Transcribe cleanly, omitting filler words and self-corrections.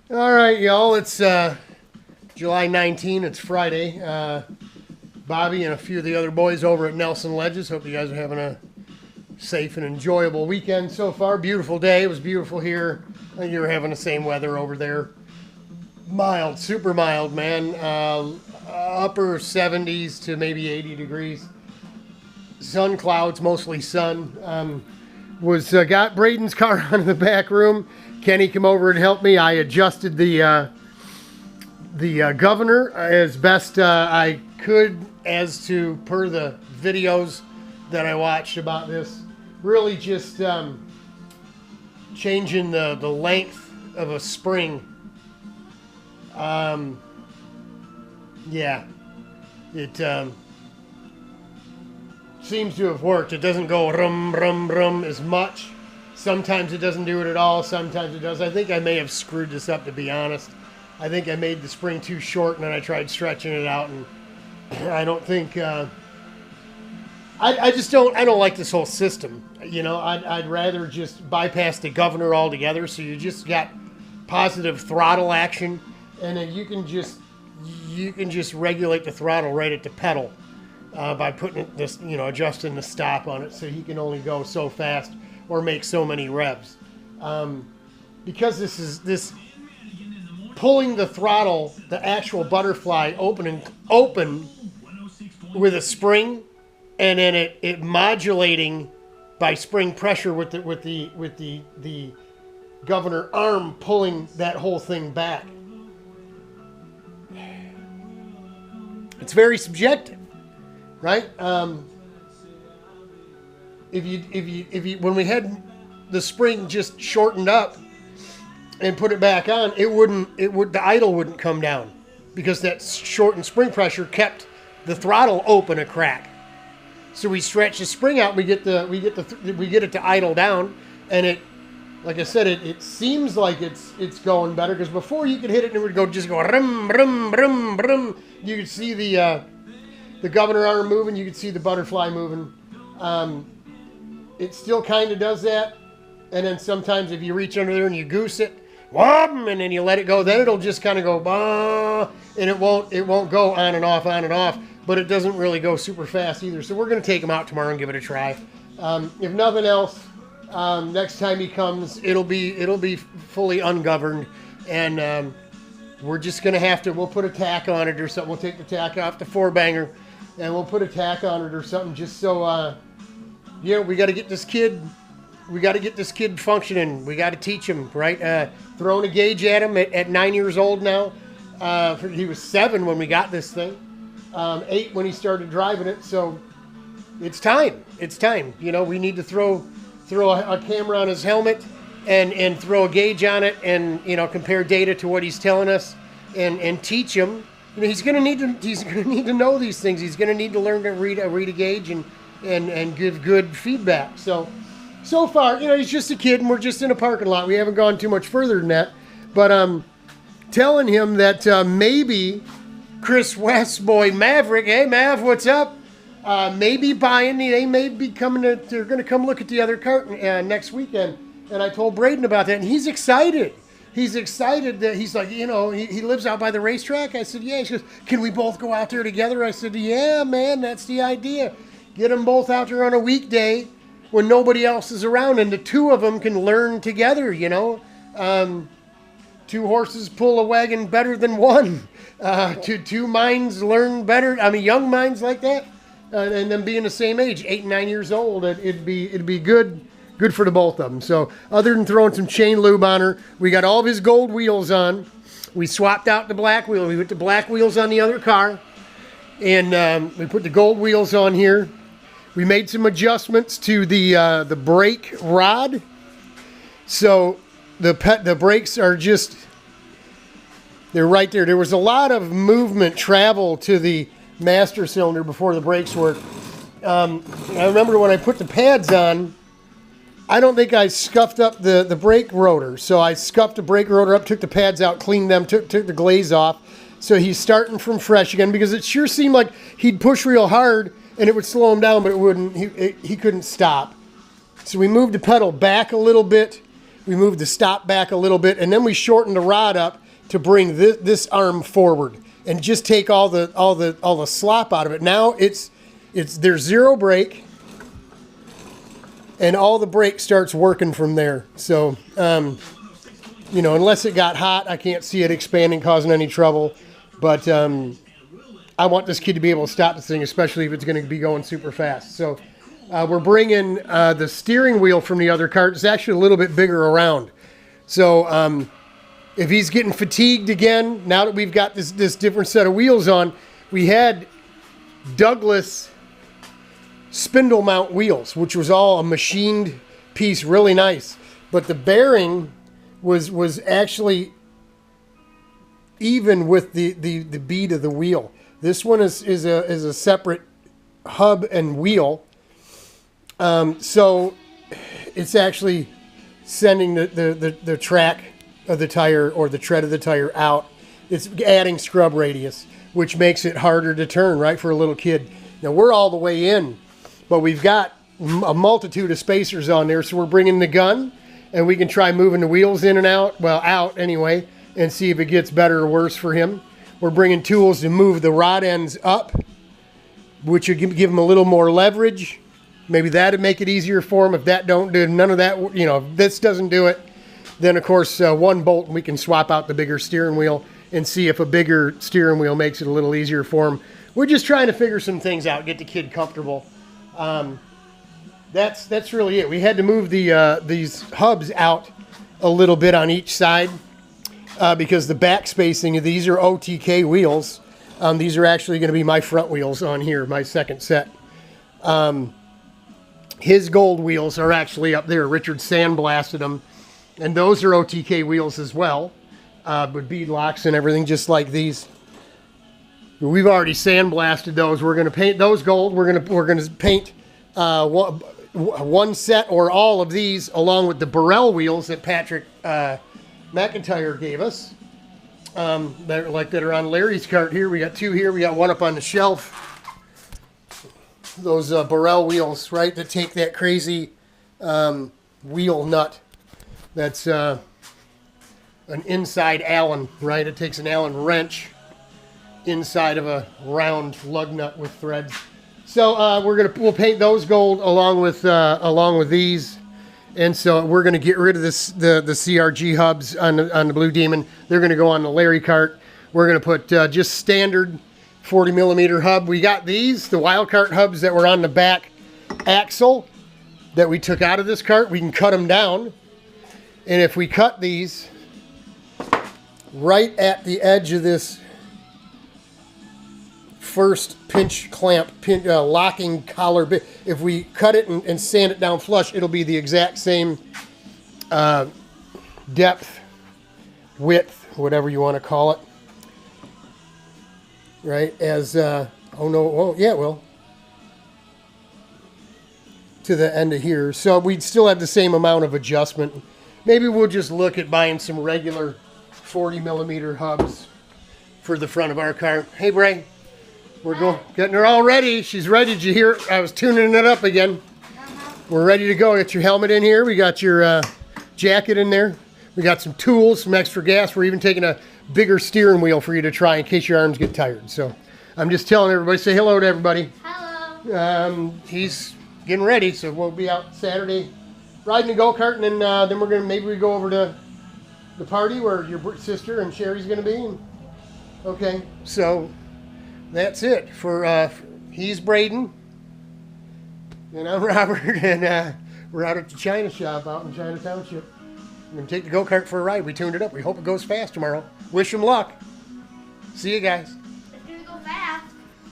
All right, y'all. It's July 19. It's Friday. Bobby and a few of the other boys over at Nelson Ledges. Hope you guys are having a safe and enjoyable weekend so far. Beautiful day. It was beautiful here. I think you were having the same weather over there. Mild, super mild, man. Upper 70s to maybe 80 degrees. Sun clouds, mostly sun. Got Braden's car out of the back room. Kenny came over and helped me. I adjusted the governor as best I could as to per the videos that I watched about this. Really just changing the length of a spring. Yeah, it seems to have worked. It doesn't go rum, rum, rum as much. Sometimes it doesn't do it at all. Sometimes it does. I think I may have screwed this up, to be honest. I think I made the spring too short, and then I tried stretching it out, and I don't think... I don't like this whole system. You know, I'd rather just bypass the governor altogether, so you just got positive throttle action, and then you can just regulate the throttle right at the pedal by putting this, adjusting the stop on it, so he can only go so fast or make so many revs. Because this pulling the throttle, the actual butterfly open with a spring, and then it modulating by spring pressure with the governor arm pulling that whole thing back. It's very subjective, right? If you when we had the spring just shortened up and put it back on, the idle wouldn't come down because that shortened spring pressure kept the throttle open a crack. So we stretch the spring out, we get it to idle down, and it, like I said, it seems like it's going better, because before you could hit it and it would just go rum rum rum rum. You could see the governor arm moving, you could see the butterfly moving. It still kind of does that, and then sometimes if you reach under there and you goose it, and then you let it go, then it'll just kind of go bah, and it won't go on and off, but it doesn't really go super fast either. So we're going to take him out tomorrow and give it a try. If nothing else, next time he comes, it'll be fully ungoverned, and we're just going to we'll put a tack on it or something. We'll take the tack off the four-banger, and we'll put a tack on it or something, just so we got to get this kid. We got to get this kid functioning. We got to teach him, right? Throwing a gauge at him at 9 years old now. He was 7 when we got this thing. 8 when he started driving it. So it's time. It's time. We need to throw a camera on his helmet and throw a gauge on it, and compare data to what he's telling us, and teach him. He's going to need to know these things. He's going to need to learn to read a gauge and give good feedback. So far, he's just a kid, and we're just in a parking lot. We haven't gone too much further than that. But I'm telling him that maybe Chris West's boy Maverick, hey Mav, what's up? Maybe they may be coming they're going to come look at the other cart next weekend. And I told Braden about that, and he's excited. He's excited that he's like, he lives out by the racetrack. I said, yeah. He goes, can we both go out there together? I said, yeah, man, that's the idea. Get them both out there on a weekday when nobody else is around, and the two of them can learn together, 2 horses pull a wagon better than one. Two minds learn better. I mean, young minds like that, and them being the same age, 8 and 9 years old, it'd be good for the both of them. So other than throwing some chain lube on her, we got all of his gold wheels on. We swapped out the black wheel. We put the black wheels on the other car, and we put the gold wheels on here. We made some adjustments to the brake rod, so the brakes are they're right there. There was a lot of movement travel to the master cylinder before the brakes worked. I remember when I put the pads on, I don't think I scuffed up the brake rotor, so I scuffed the brake rotor up, took the pads out, cleaned them, took the glaze off. So he's starting from fresh again, because it sure seemed like he'd push real hard and it would slow him down, but it wouldn't. He couldn't stop. So we moved the pedal back a little bit. we moved the stop back a little bit, and then we shortened the rod up to bring this arm forward and just take all the slop out of it. Now there's zero brake, and all the brake starts working from there. So, you know, unless it got hot, I can't see it expanding, causing any trouble. But I want this kid to be able to stop this thing, especially if it's going to be going super fast. So we're bringing the steering wheel from the other cart. It's actually a little bit bigger around. So if he's getting fatigued again, now that we've got this different set of wheels on, we had Douglas spindle mount wheels, which was all a machined piece, really nice. But the bearing was actually even with the bead of the wheel. This one is a separate hub and wheel. So it's actually sending the track of the tire or the tread of the tire out. It's adding scrub radius, which makes it harder to turn, right, for a little kid. Now we're all the way in, but we've got a multitude of spacers on there, so we're bringing the gun, and we can try moving the wheels in and out, well, out anyway, and see if it gets better or worse for him. We're bringing tools to move the rod ends up, which would give him a little more leverage. Maybe that'd make it easier for him. If that don't do none of that, you know, if this doesn't do it, then of course one bolt, we can swap out the bigger steering wheel and see if a bigger steering wheel makes it a little easier for him. We're just trying to figure some things out, get the kid comfortable. That's really it. We had to move these hubs out a little bit on each side because the back spacing of these are OTK wheels. These are actually going to be my front wheels on here, my second set. His gold wheels are actually up there. Richard sandblasted them, and those are OTK wheels as well, with bead locks and everything, just like these. We've already sandblasted those. We're going to paint those gold. We're going to paint one set or all of these along with the Burrell wheels that Patrick McIntyre gave us. That are on Larry's cart here. We got two here. We got one up on the shelf. Those Burrell wheels, right, that take that crazy wheel nut. That's an inside Allen, right? It takes an Allen wrench inside of a round lug nut with threads. So we'll paint those gold along with these, and so we're gonna get rid of the CRG hubs on the Blue Demon. They're gonna go on the Larry cart. We're gonna put just standard 40 millimeter hub. We got these, the Wild Cart hubs that were on the back axle that we took out of this cart. We can cut them down, and if we cut these right at the edge of this first pinch clamp, locking collar bit, if we cut it and sand it down flush, it'll be the exact same depth, width, whatever you want to call it, right, as, oh no, it won't, yeah, it will, to the end of here. So we'd still have the same amount of adjustment. Maybe we'll just look at buying some regular 40 millimeter hubs for the front of our car. Hey, Bray. We're getting her all ready. She's ready. Did you hear? I was tuning it up again. We're ready to go. Get your helmet in here. We got your jacket in there. We got some tools, some extra gas. We're even taking a bigger steering wheel for you to try in case your arms get tired. So I'm just telling everybody, say hello to everybody. Hello. He's getting ready, so we'll be out Saturday riding a go-kart, and then we're maybe we go over to the party where your sister and Sherry's going to be. Okay, so that's it for he's Braden, and I'm Robert, and we're out at the China shop out in China Township. I'm going to take the go-kart for a ride. We tuned it up. We hope it goes fast tomorrow. Wish him luck. See you guys.